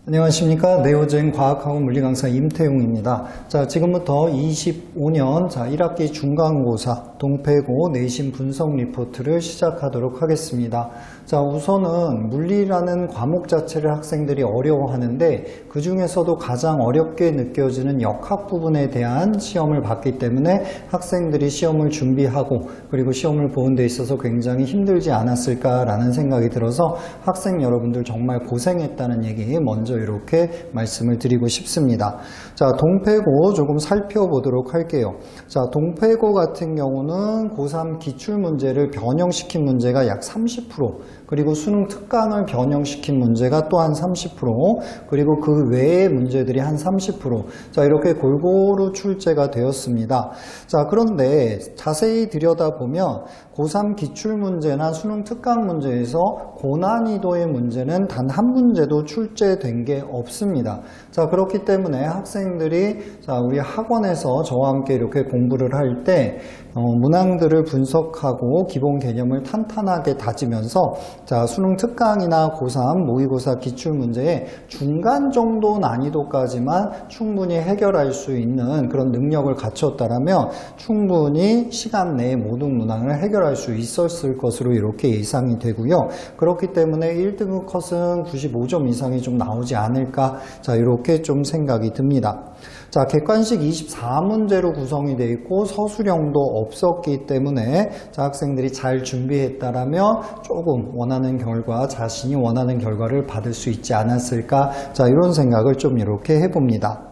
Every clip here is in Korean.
안녕하십니까. 네오젠 과학학원 물리강사 임태용입니다. 자, 지금부터 25년 1학기 중간고사 동패고 내신 분석 리포트를 시작하도록 하겠습니다. 자, 우선은 물리라는 과목 자체를 학생들이 어려워하는데 그 중에서도 가장 어렵게 느껴지는 역학 부분에 대한 시험을 봤기 때문에 학생들이 시험을 준비하고 그리고 시험을 보는 데 있어서 굉장히 힘들지 않았을까라는 생각이 들어서 학생 여러분들 정말 고생했다는 얘기 먼저 이렇게 말씀을 드리고 싶습니다. 자, 동패고 조금 살펴보도록 할게요. 자, 동패고 같은 경우는 고3 기출문제를 변형시킨 문제가 약 30%, 그리고 수능 특강을 변형시킨 문제가 또한 30%, 그리고 그 외의 문제들이 한 30%, 자, 이렇게 골고루 출제가 되었습니다. 자, 그런데 자세히 들여다보면 고3 기출문제나 수능 특강 문제에서 고난이도의 문제는 단 한 문제도 출제된 게 없습니다. 자, 그렇기 때문에 학생들이 우리 학원에서 저와 함께 이렇게 공부를 할 때 문항들을 분석하고 기본 개념을 탄탄하게 다지면서 수능 특강이나 고3 모의고사 기출문제의 중간 정도 난이도까지만 충분히 해결할 수 있는 그런 능력을 갖췄다면 충분히 시간 내에 모든 문항을 해결할 수 있었을 것으로 이렇게 예상이 되고요. 그렇기 때문에 1등급 컷은 95점 이상이 좀 나오지 않을까, 이렇게 좀 생각이 듭니다. 자, 객관식 24문제로 구성이 되어 있고 서술형도 없었기 때문에 학생들이 잘 준비했다라면 조금 원하는 결과, 자신이 원하는 결과를 받을 수 있지 않았을까, 이런 생각을 좀 이렇게 해봅니다.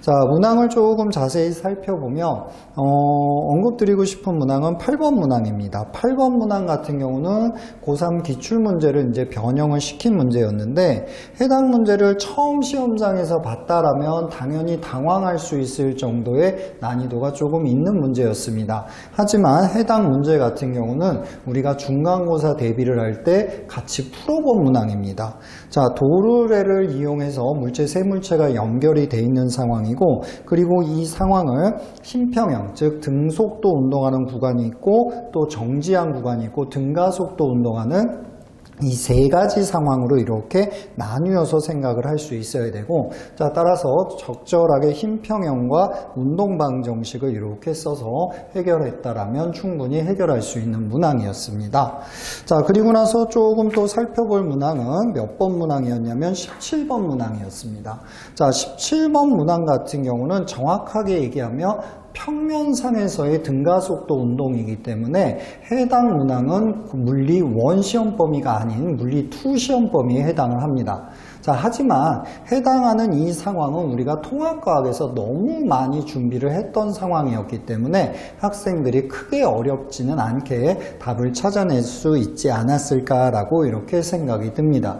자, 문항을 조금 자세히 살펴보면 언급드리고 싶은 문항은 8번 문항입니다. 8번 문항 같은 경우는 고3 기출문제를 이제 변형을 시킨 문제였는데 해당 문제를 처음 시험장에서 봤다라면 당연히 당황할 수 있을 정도의 난이도가 조금 있는 문제였습니다. 하지만 해당 문제 같은 경우는 우리가 중간고사 대비를 할 때 같이 풀어본 문항입니다. 자, 도르래를 이용해서 물체 세 물체가 연결이 돼 있는 상황이고, 그리고 이 상황을 힘평형, 즉 등속도 운동하는 구간이 있고 또 정지한 구간이 있고 등가속도 운동하는 이 세 가지 상황으로 이렇게 나뉘어서 생각을 할 수 있어야 되고, 따라서 적절하게 힘평형과 운동방정식을 이렇게 써서 해결했다라면 충분히 해결할 수 있는 문항이었습니다. 자, 그리고 나서 조금 또 살펴볼 문항은 몇 번 문항이었냐면 17번 문항이었습니다. 자, 17번 문항 같은 경우는 정확하게 얘기하면 평면상에서의 등가속도 운동이기 때문에 해당 문항은 물리 1 시험 범위가 아닌 물리 2 시험 범위에 해당을 합니다. 자, 하지만 해당하는 이 상황은 우리가 통합과학에서 너무 많이 준비를 했던 상황이었기 때문에 학생들이 크게 어렵지는 않게 답을 찾아낼 수 있지 않았을까라고 이렇게 생각이 듭니다.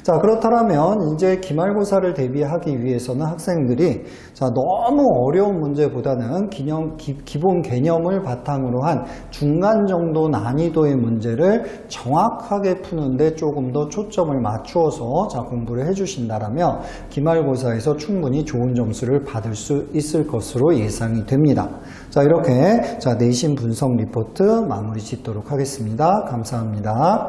자, 그렇다면 이제 기말고사를 대비하기 위해서는 학생들이 너무 어려운 문제보다는 기본 개념을 바탕으로 한 중간 정도 난이도의 문제를 정확하게 푸는데 조금 더 초점을 맞추어서 공부를 해주신다면 기말고사에서 충분히 좋은 점수를 받을 수 있을 것으로 예상이 됩니다. 자, 이렇게 내신 분석 리포트 마무리 짓도록 하겠습니다. 감사합니다.